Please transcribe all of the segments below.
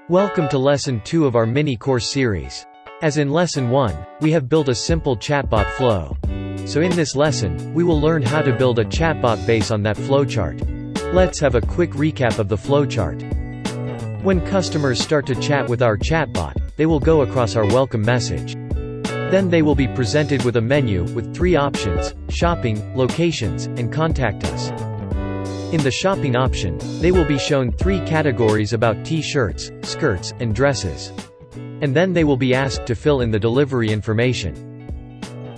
Welcome to Lesson 2 of our mini-course series. As in Lesson 1, we have built a simple chatbot flow. So in this lesson, we will learn how to build a chatbot based on that flowchart. Let's have a quick recap of the flowchart. When customers start to chat with our chatbot, they will go across our welcome message. Then they will be presented with a menu with 3 options: shopping, locations, and contact us. In the shopping option, they will be shown 3 categories about t-shirts, skirts, and dresses. And then they will be asked to fill in the delivery information.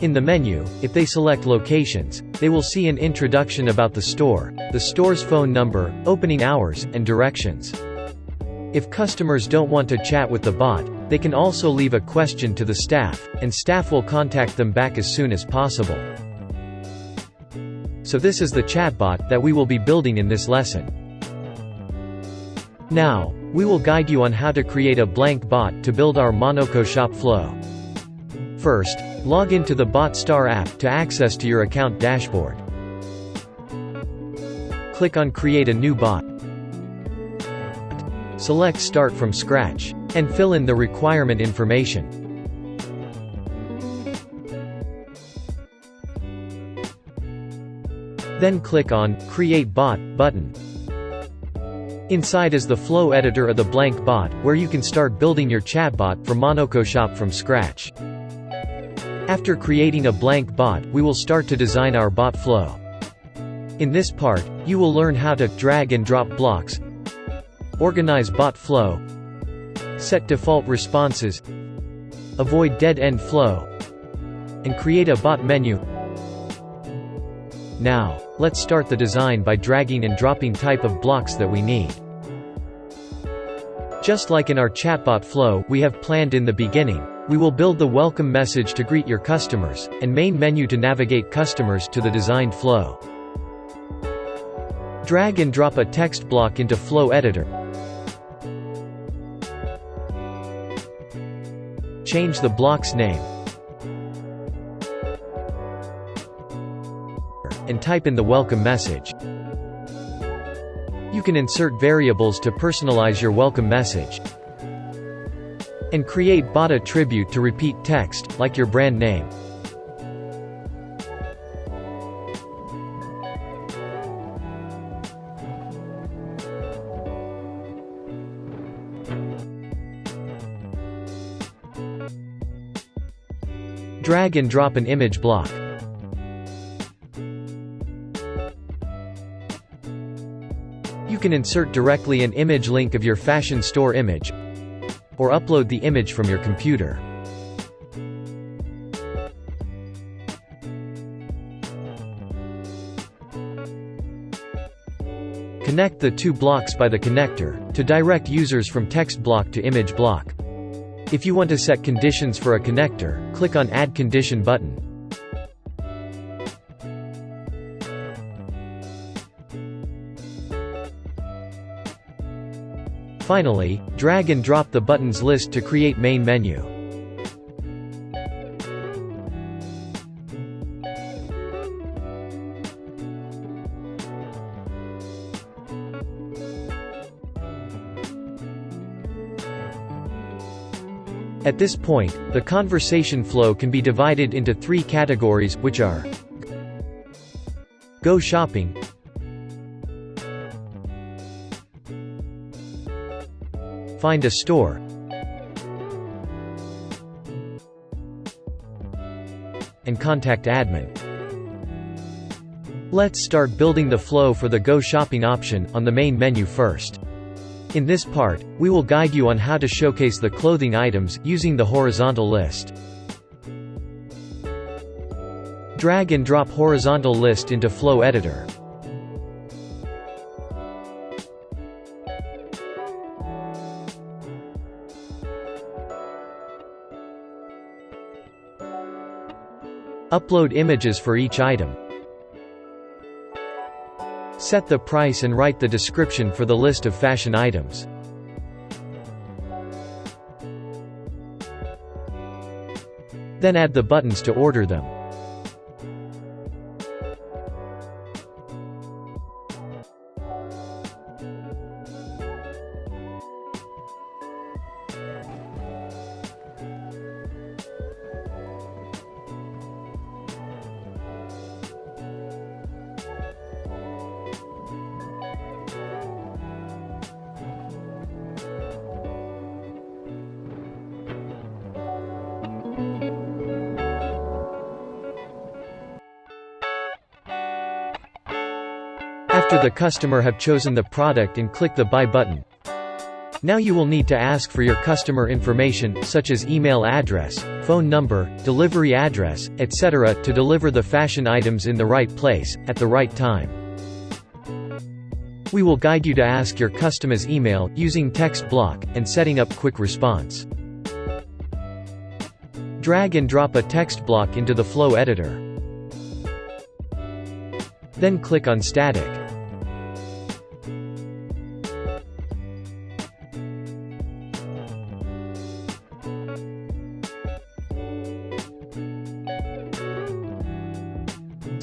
In the menu, if they select locations, they will see an introduction about the store's phone number, opening hours, and directions. If customers don't want to chat with the bot, they can also leave a question to the staff, and staff will contact them back as soon as possible. So this is the chatbot that we will be building in this lesson. Now, we will guide you on how to create a blank bot to build our Monoco shop flow. First, log into the BotStar app to access to your account dashboard. Click on Create a new bot. Select Start from Scratch, and fill in the requirement information. Then click on Create Bot button. Inside is the flow editor of the blank bot, where you can start building your chatbot for Monoco Shop from scratch. After creating a blank bot, we will start to design our bot flow. In this part, you will learn how to drag and drop blocks, organize bot flow, set default responses, avoid dead-end flow, and create a bot menu. Now, let's start the design by dragging and dropping type of blocks that we need. Just like in our chatbot flow we have planned in the beginning, we will build the welcome message to greet your customers, and main menu to navigate customers to the designed flow. Drag and drop a text block into Flow Editor. Change the block's name. And type in the welcome message. You can insert variables to personalize your welcome message. And create bot attribute to repeat text, like your brand name. Drag and drop an image block. You can insert directly an image link of your fashion store image, or upload the image from your computer. Connect the 2 blocks by the connector, to direct users from text block to image block. If you want to set conditions for a connector, click on Add Condition button. Finally, drag and drop the buttons list to create main menu. At this point, the conversation flow can be divided into 3 categories, which are: Go shopping, Find a store, and Contact admin. Let's start building the flow for the Go shopping option on the main menu first. In this part, we will guide you on how to showcase the clothing items using the horizontal list. Drag and drop horizontal list into Flow Editor. Upload images for each item. Set the price and write the description for the list of fashion items. Then add the buttons to order them. after the customer have chosen the product and click the Buy button. Now you will need to ask for your customer information, such as email address, phone number, delivery address, etc., to deliver the fashion items in the right place, at the right time. We will guide you to ask your customer's email, using text block, and setting up quick response. Drag and drop a text block into the flow editor. Then click on Static.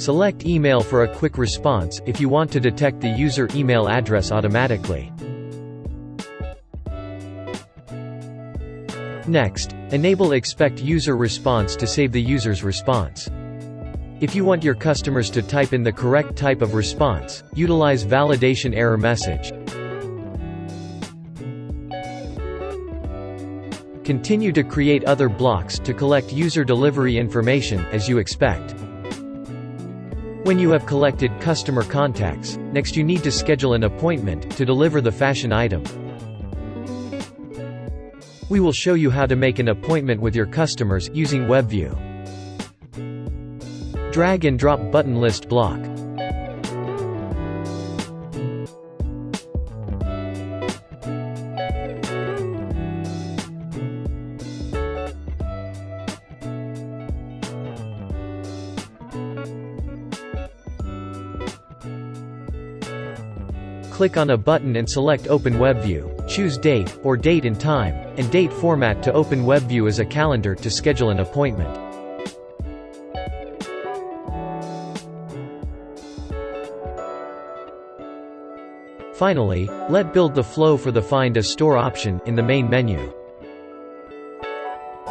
Select Email for a quick response, if you want to detect the user email address automatically. Next, enable Expect User Response to save the user's response. If you want your customers to type in the correct type of response, utilize Validation Error Message. Continue to create other blocks to collect user delivery information, as you expect. When you have collected customer contacts, next you need to schedule an appointment to deliver the fashion item. We will show you how to make an appointment with your customers, using WebView. Drag and drop button list block. Click on a button and select Open WebView. Choose Date, or Date and Time, and Date Format to open WebView as a calendar to schedule an appointment. Finally, let build the flow for the Find a Store option in the main menu.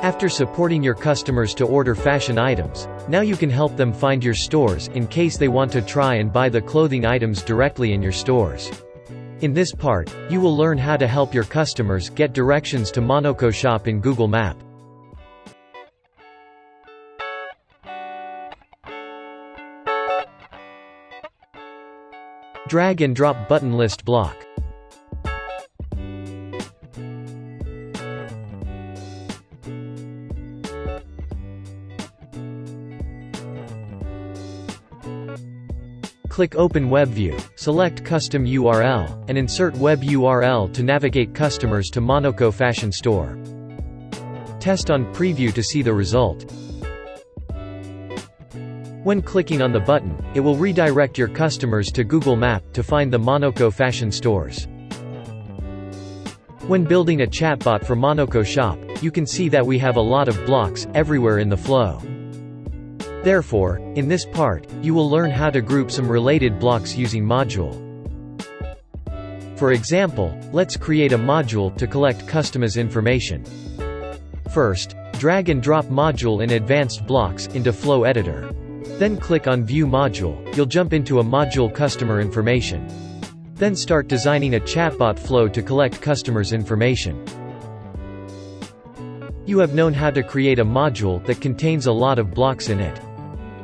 After supporting your customers to order fashion items, now you can help them find your stores, in case they want to try and buy the clothing items directly in your stores. In this part, you will learn how to help your customers get directions to Monoco Shop in Google Map. Drag and drop button list block. Click Open WebView, select Custom URL, and insert Web URL to navigate customers to Monoco Fashion Store. Test on Preview to see the result. When clicking on the button, it will redirect your customers to Google Map to find the Monoco Fashion stores. When building a chatbot for Monoco Shop, you can see that we have a lot of blocks, everywhere in the flow. Therefore, in this part, you will learn how to group some related blocks using module. For example, let's create a module to collect customers' information. First, drag and drop module in Advanced Blocks into Flow Editor. Then click on View Module, you'll jump into a module Customer Information. Then start designing a chatbot flow to collect customers' information. You have known how to create a module that contains a lot of blocks in it.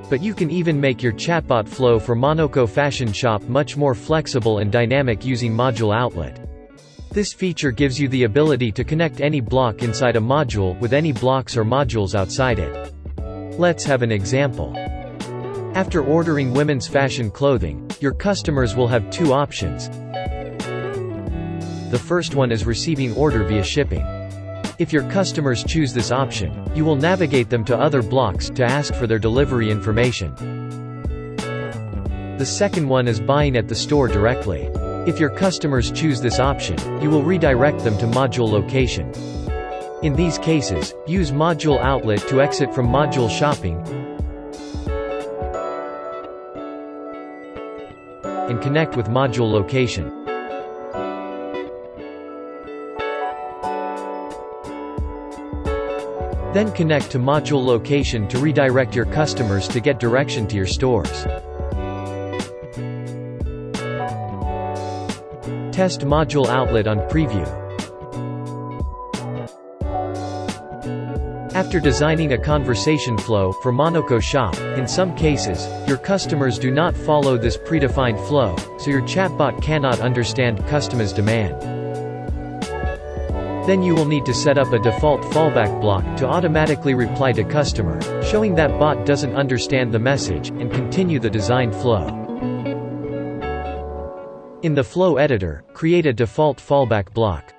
But you can even make your chatbot flow for Monoco Fashion Shop much more flexible and dynamic using Module Outlet. This feature gives you the ability to connect any block inside a module with any blocks or modules outside it. Let's have an example. After ordering women's fashion clothing, your customers will have two options. The first one is receiving order via shipping. If your customers choose this option, you will navigate them to other blocks to ask for their delivery information. The second one is buying at the store directly. If your customers choose this option, you will redirect them to module location. In these cases, use Module Outlet to exit from module shopping and connect with module location. Then connect to module location to redirect your customers to get direction to your stores. Test Module Outlet on Preview. After designing a conversation flow for Monoco Shop, in some cases, your customers do not follow this predefined flow, so your chatbot cannot understand customer's demand. Then you will need to set up a default fallback block to automatically reply to customer, showing that bot doesn't understand the message, and continue the designed flow. In the flow editor, create a default fallback block.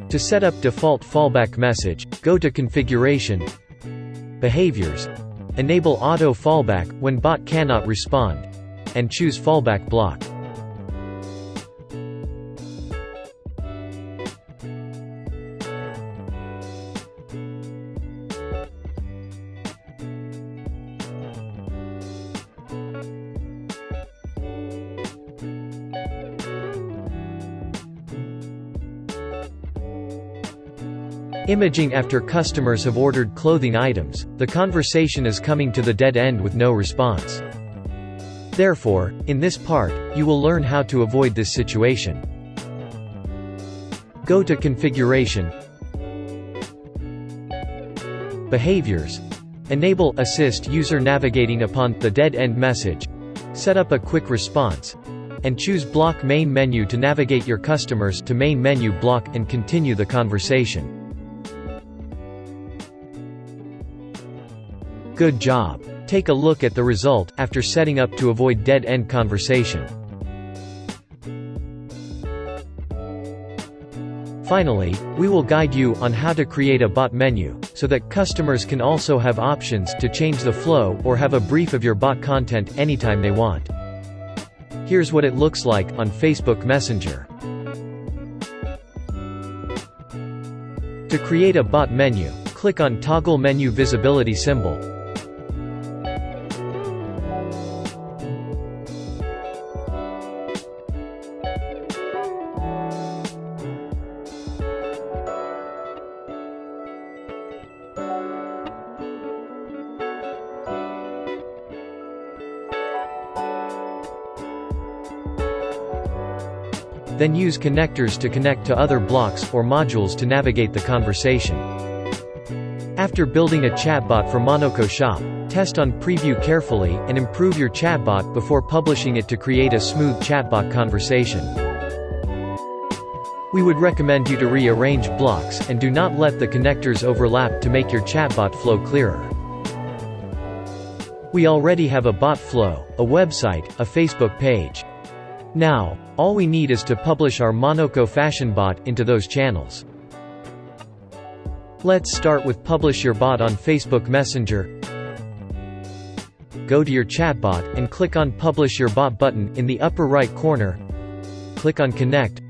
To set up default fallback message, go to Configuration, Behaviors, enable auto fallback when bot cannot respond, and choose fallback block. Imaging after customers have ordered clothing items, the conversation is coming to the dead end with no response. Therefore, in this part, you will learn how to avoid this situation. Go to Configuration, Behaviors, enable Assist user navigating upon the dead end message, set up a quick response, and choose Block Main Menu to navigate your customers to Main Menu block and continue the conversation. Good job. Take a look at the result after setting up to avoid dead-end conversation. Finally, we will guide you on how to create a bot menu, so that customers can also have options to change the flow or have a brief of your bot content anytime they want. Here's what it looks like on Facebook Messenger. To create a bot menu, click on Toggle Menu Visibility symbol. Then use connectors to connect to other blocks or modules to navigate the conversation. After building a chatbot for Monoco Shop, test on preview carefully and improve your chatbot before publishing it to create a smooth chatbot conversation. We would recommend you to rearrange blocks and do not let the connectors overlap to make your chatbot flow clearer. We already have a bot flow, a website, a Facebook page. Now, all we need is to publish our Monoco Fashion Bot into those channels. Let's start with Publish Your Bot on Facebook Messenger. Go to your chatbot and click on Publish Your Bot button in the upper right corner. Click on Connect.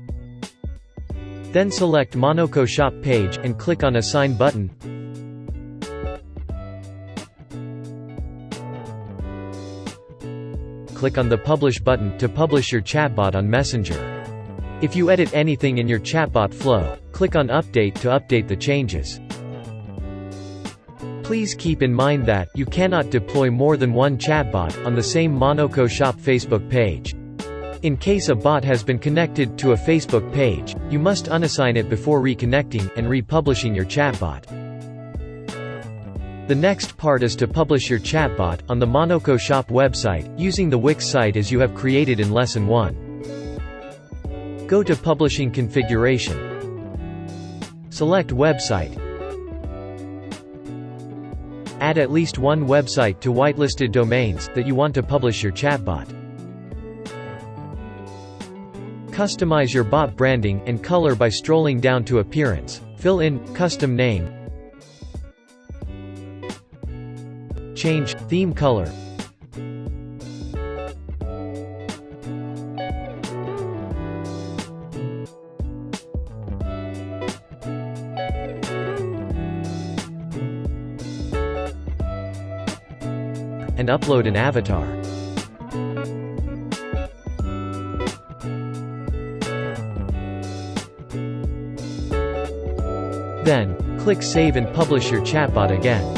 Then select Monoco Shop page and click on Assign button. Click on the Publish button to publish your chatbot on Messenger. If you edit anything in your chatbot flow, click on Update to update the changes. Please keep in mind that you cannot deploy more than one chatbot on the same Monoco Shop Facebook page. In case a bot has been connected to a Facebook page, you must unassign it before reconnecting and republishing your chatbot. The next part is to publish your chatbot on the Monoco Shop website, using the Wix site as you have created in Lesson 1. Go to Publishing Configuration. Select Website. Add at least one website to whitelisted domains that you want to publish your chatbot. Customize your bot branding and color by scrolling down to Appearance. Fill in Custom Name. Change Theme Color. And upload an avatar. Then, Click Save and publish your chatbot again.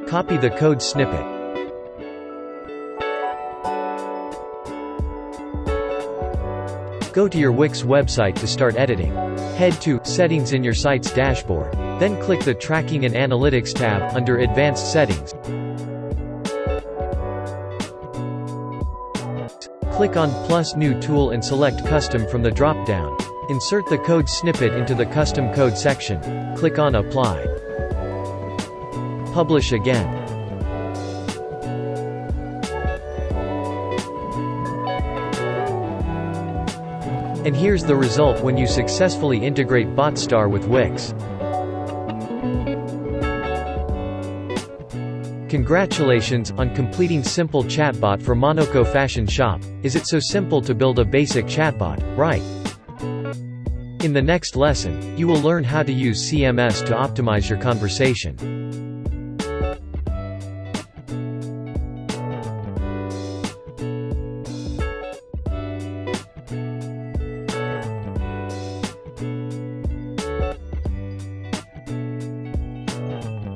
Copy the code snippet. Go to your Wix website to start editing. Head to Settings in your site's dashboard. Then click the Tracking and Analytics tab under Advanced Settings. Click on plus New Tool and select Custom from the drop-down. Insert the code snippet into the Custom Code section. Click on Apply. Publish again. And here's the result when you successfully integrate BotStar with Wix. Congratulations on completing simple chatbot for Monoco Fashion Shop. Is it so simple to build a basic chatbot, right? In the next lesson, you will learn how to use CMS to optimize your conversation.